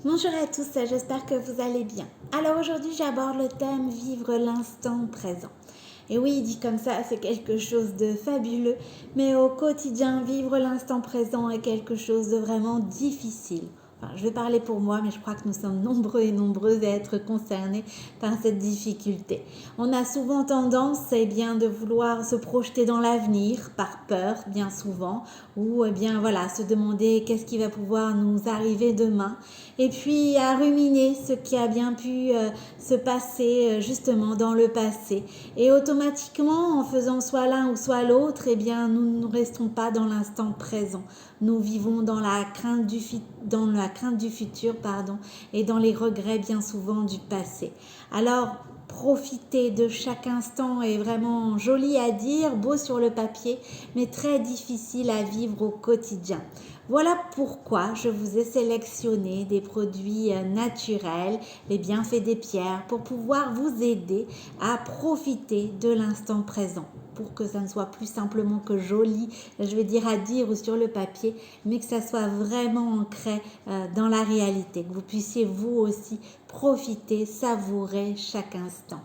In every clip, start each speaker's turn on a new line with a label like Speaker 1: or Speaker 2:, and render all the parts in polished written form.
Speaker 1: Bonjour à tous, j'espère que vous allez bien. Alors aujourd'hui j'aborde le thème vivre l'instant présent. Et oui, dit comme ça, c'est quelque chose de fabuleux, mais au quotidien, vivre l'instant présent est quelque chose de vraiment difficile. Enfin, je vais parler pour moi, mais je crois que nous sommes nombreux et nombreuses à être concernés par cette difficulté. On a souvent tendance, bien, de vouloir se projeter dans l'avenir par peur, bien souvent, ou bien voilà, se demander qu'est-ce qui va pouvoir nous arriver demain, et puis à ruminer ce qui a bien pu se passer justement dans le passé. Et automatiquement, en faisant soit l'un ou soit l'autre, nous ne restons pas dans l'instant présent. Nous vivons dans la crainte du futur, et dans les regrets bien souvent du passé. Alors, profiter de chaque instant est vraiment joli à dire, beau sur le papier, mais très difficile à vivre au quotidien. Voilà pourquoi je vous ai sélectionné des produits naturels, les bienfaits des pierres, pour pouvoir vous aider à profiter de l'instant présent, pour que ça ne soit plus simplement que joli, je vais dire à dire ou sur le papier, mais que ça soit vraiment ancré dans la réalité, que vous puissiez vous aussi profiter, savourer chaque instant.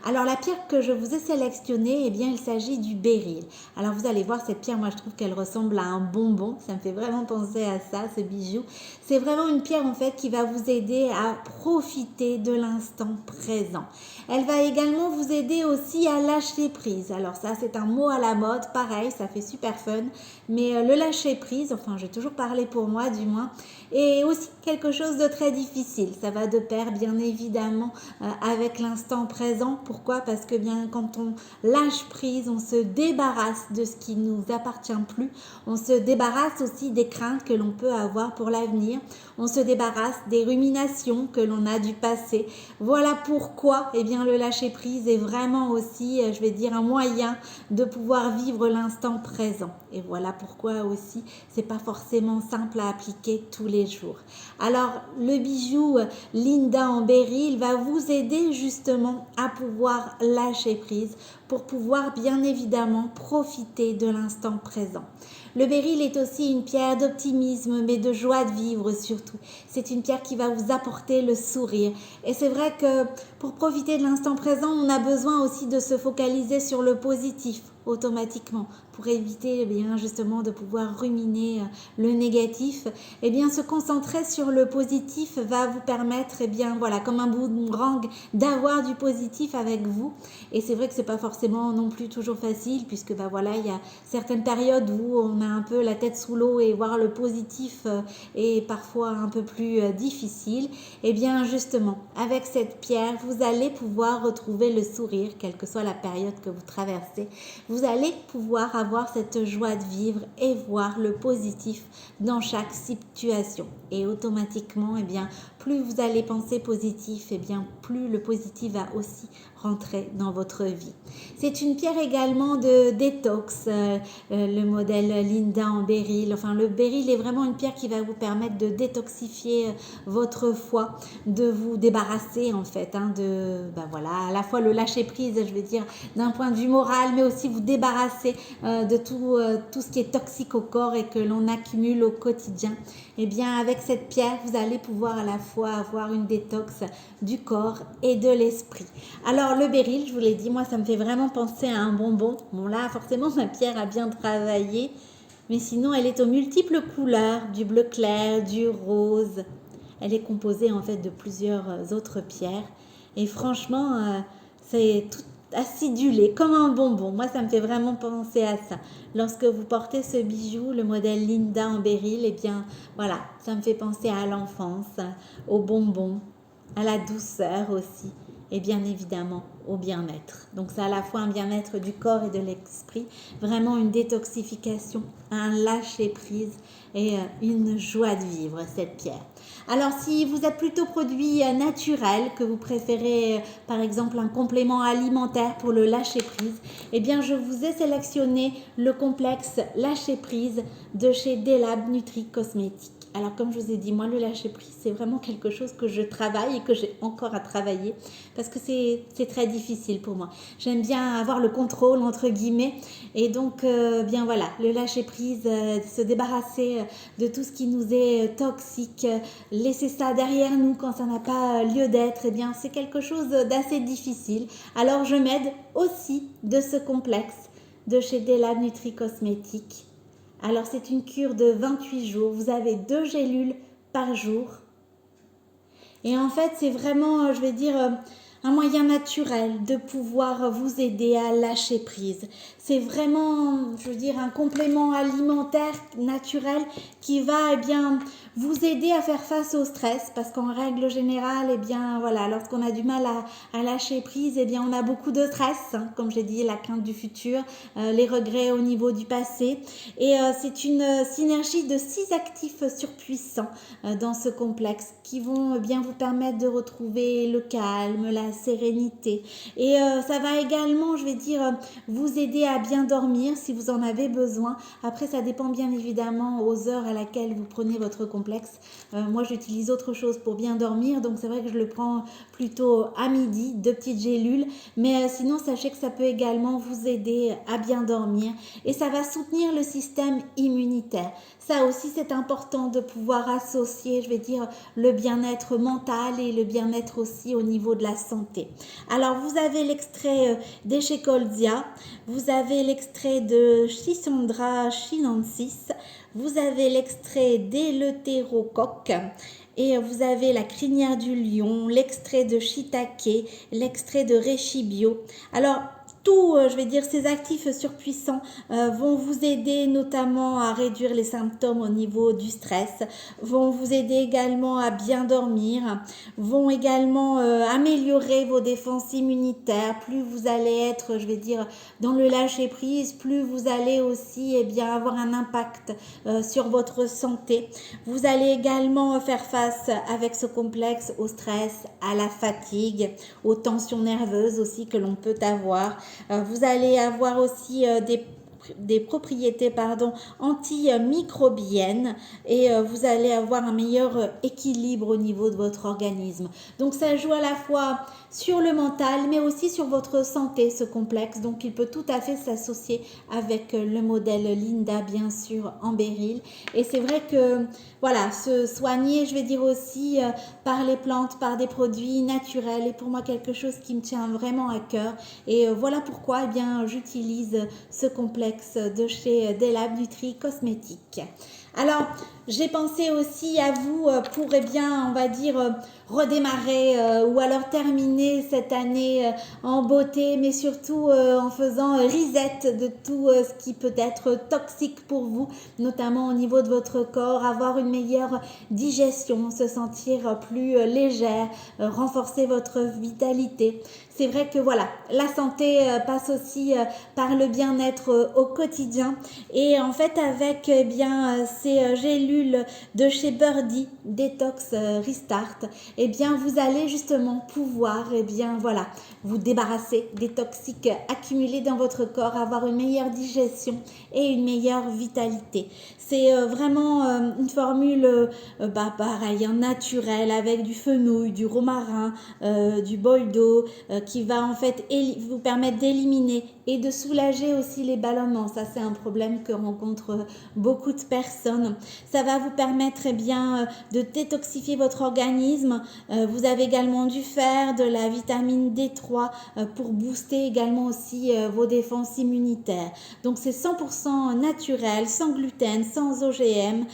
Speaker 1: Alors la pierre que je vous ai sélectionnée, il s'agit du béryl. Alors vous allez voir cette pierre, moi je trouve qu'elle ressemble à un bonbon, ça me fait vraiment penser à ça, ce bijou. C'est vraiment une pierre en fait qui va vous aider à profiter de l'instant présent. Elle va également vous aider aussi à lâcher prise. Alors ça c'est un mot à la mode, pareil, ça fait super fun, mais le lâcher prise, enfin je vais toujours parler pour moi du moins, est aussi quelque chose de très difficile. Ça va de pair bien évidemment avec l'instant présent. Pourquoi? Parce que bien quand on lâche prise, on se débarrasse de ce qui ne nous appartient plus. On se débarrasse aussi des craintes que l'on peut avoir pour l'avenir. On se débarrasse des ruminations que l'on a du passé. Voilà pourquoi le lâcher prise est vraiment aussi, je vais dire, un moyen de pouvoir vivre l'instant présent. Et voilà pourquoi aussi c'est pas forcément simple à appliquer tous les jours. Alors le bijou Linda en béryl va vous aider justement à pouvoir lâcher prise pour pouvoir bien évidemment profiter de l'instant présent. Le béryl est aussi une pierre d'optimisme mais de joie de vivre surtout. C'est une pierre qui va vous apporter le sourire. Et c'est vrai que pour profiter de l'instant présent, on a besoin aussi de se focaliser sur le positif automatiquement pour éviter justement de pouvoir ruminer le négatif. Se concentrer sur le positif va vous permettre comme un boomerang d'avoir du positif avec vous. Et c'est vrai que c'est pas forcément non plus toujours facile puisque il y a certaines périodes où on a un peu la tête sous l'eau et voir le positif est parfois un peu plus difficile. Justement, avec cette pierre, vous allez pouvoir retrouver le sourire, quelle que soit la période que vous traversez. Vous allez pouvoir avoir cette joie de vivre et voir le positif dans chaque situation. Et automatiquement, plus vous allez penser positif, plus le positif va aussi rentrer dans votre vie. C'est une pierre également de détox, le modèle Linda en béryl. Enfin, le béryl est vraiment une pierre qui va vous permettre de détoxifier votre foie, de vous débarrasser en fait, à la fois le lâcher prise, je vais dire, d'un point de vue moral, mais aussi vous débarrasser de tout ce qui est toxique au corps et que l'on accumule au quotidien. Avec cette pierre, vous allez pouvoir à la fois avoir une détox du corps et de l'esprit. Alors le béryl, je vous l'ai dit, moi ça me fait vraiment penser à un bonbon. Bon là, forcément, ma pierre a bien travaillé, mais sinon elle est aux multiples couleurs, du bleu clair, du rose. Elle est composée en fait de plusieurs autres pierres. Et franchement, c'est tout acidulé, comme un bonbon. Moi, ça me fait vraiment penser à ça. Lorsque vous portez ce bijou, le modèle Linda en béryl, ça me fait penser à l'enfance, aux bonbons, à la douceur aussi, et bien évidemment au bien-être. Donc c'est à la fois un bien-être du corps et de l'esprit, vraiment une détoxification, un lâcher-prise et une joie de vivre, cette pierre. Alors si vous êtes plutôt produit naturel, que vous préférez par exemple un complément alimentaire pour le lâcher-prise, je vous ai sélectionné le complexe lâcher-prise de chez Delab Nutri Cosmétiques. Alors comme je vous ai dit, moi le lâcher prise, c'est vraiment quelque chose que je travaille et que j'ai encore à travailler parce que c'est très difficile pour moi. J'aime bien avoir le contrôle entre guillemets et donc bien voilà, le lâcher prise, se débarrasser de tout ce qui nous est toxique, laisser ça derrière nous quand ça n'a pas lieu d'être, et bien c'est quelque chose d'assez difficile. Alors je m'aide aussi de ce complexe de chez Delab Nutri Cosmétiques. Alors c'est une cure de 28 jours, vous avez 2 gélules par jour. Et en fait c'est vraiment, je vais dire, un moyen naturel de pouvoir vous aider à lâcher prise. C'est vraiment, je veux dire, un complément alimentaire naturel qui va eh bien, vous aider à faire face au stress parce qu'en règle générale, eh bien, voilà, lorsqu'on a du mal à lâcher prise, eh bien, on a beaucoup de stress, hein, comme j'ai dit, la crainte du futur, les regrets au niveau du passé. Et c'est une synergie de 6 actifs surpuissants dans ce complexe qui vont bien vous permettre de retrouver le calme, la sérénité. Et ça va également, je vais dire, vous aider à bien dormir si vous en avez besoin. Après, ça dépend bien évidemment aux heures à laquelle vous prenez votre complexe. Moi, j'utilise autre chose pour bien dormir, donc c'est vrai que je le prends plutôt à midi, 2 petites gélules. Mais sinon, sachez que ça peut également vous aider à bien dormir et ça va soutenir le système immunitaire. Ça aussi, c'est important de pouvoir associer, je vais dire, le bien-être mental et le bien-être aussi au niveau de la santé. Alors, vous avez l'extrait d'Echecolzia, vous avez l'extrait de Schisandra chinensis, vous avez l'extrait d'Eleutérocoque, et vous avez la crinière du lion, l'extrait de shiitake, l'extrait de reishi bio. Alors, tous, je vais dire, ces actifs surpuissants vont vous aider notamment à réduire les symptômes au niveau du stress, vont vous aider également à bien dormir, vont également améliorer vos défenses immunitaires. Plus vous allez être, je vais dire, dans le lâcher prise, plus vous allez aussi bien, avoir un impact sur votre santé. Vous allez également faire face avec ce complexe au stress, à la fatigue, aux tensions nerveuses aussi que l'on peut avoir. Vous allez avoir aussi des propriétés antimicrobiennes et vous allez avoir un meilleur équilibre au niveau de votre organisme. Donc ça joue à la fois sur le mental mais aussi sur votre santé, ce complexe. Donc il peut tout à fait s'associer avec le modèle Linda, bien sûr, en béryl. Et c'est vrai que voilà, se soigner, je vais dire aussi, par les plantes, par des produits naturels, est pour moi quelque chose qui me tient vraiment à cœur. Et voilà pourquoi eh bien, j'utilise ce complexe de chez Delab Nutri Cosmétiques. Alors, j'ai pensé aussi à vous pour, eh bien, on va dire, redémarrer ou alors terminer cette année en beauté, mais surtout en faisant reset de tout ce qui peut être toxique pour vous, notamment au niveau de votre corps, avoir une meilleure digestion, se sentir plus légère, renforcer votre vitalité. C'est vrai que voilà, la santé passe aussi par le bien-être au quotidien. Et en fait, avec eh bien, ces gélules de chez Birdie Detox Restart, eh bien, vous allez justement pouvoir eh bien, voilà, vous débarrasser des toxiques accumulés dans votre corps, avoir une meilleure digestion et une meilleure vitalité. C'est vraiment une formule pareil, naturelle avec du fenouil, du romarin, du bol d'eau qui va en fait vous permettre d'éliminer et de soulager aussi les ballonnements. Ça, c'est un problème que rencontrent beaucoup de personnes. Ça va vous permettre eh bien, de détoxifier votre organisme. Vous avez également du fer, de la vitamine D3 pour booster également aussi vos défenses immunitaires. Donc, c'est 100% naturel, sans gluten, sans OGM,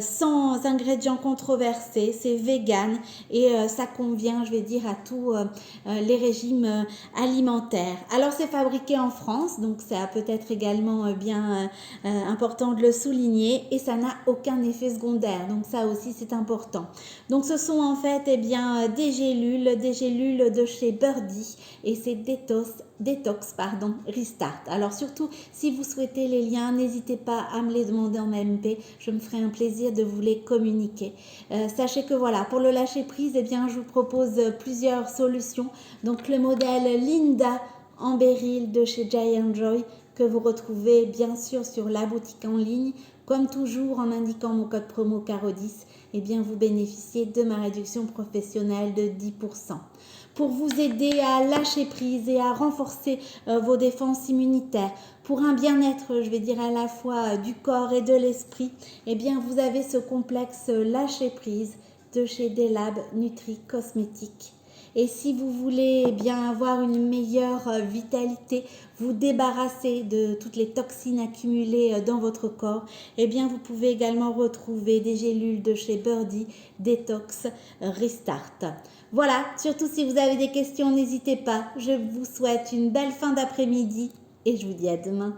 Speaker 1: sans ingrédients controversés. C'est vegan et ça convient, je vais dire, à tous les régimes alimentaires. Alors, c'est fabriqué en France, donc ça peut être également bien important de le souligner et ça n'a aucun effet secondaire. Donc, ça aussi, c'est important. Donc, ce sont en fait eh bien, des gélules de chez Birdie et c'est Detox Restart. Alors surtout, si vous souhaitez les liens, n'hésitez pas à me les demander en MP. Je me ferai un plaisir de vous les communiquer. Sachez que voilà, pour le lâcher prise, eh bien, je vous propose plusieurs solutions. Donc le modèle Linda en béryl de chez Giant Joy que vous retrouvez bien sûr sur la boutique en ligne. Comme toujours, en indiquant mon code promo CARO10, eh bien vous bénéficiez de ma réduction professionnelle de 10%. Pour vous aider à lâcher prise et à renforcer vos défenses immunitaires, pour un bien-être, je vais dire à la fois du corps et de l'esprit, eh bien vous avez ce complexe lâcher prise de chez Delab Nutri Cosmétiques. Et si vous voulez bien avoir une meilleure vitalité, vous débarrasser de toutes les toxines accumulées dans votre corps, eh bien vous pouvez également retrouver des gélules de chez Birdie Detox Restart. Voilà, surtout si vous avez des questions, n'hésitez pas. Je vous souhaite une belle fin d'après-midi et je vous dis à demain.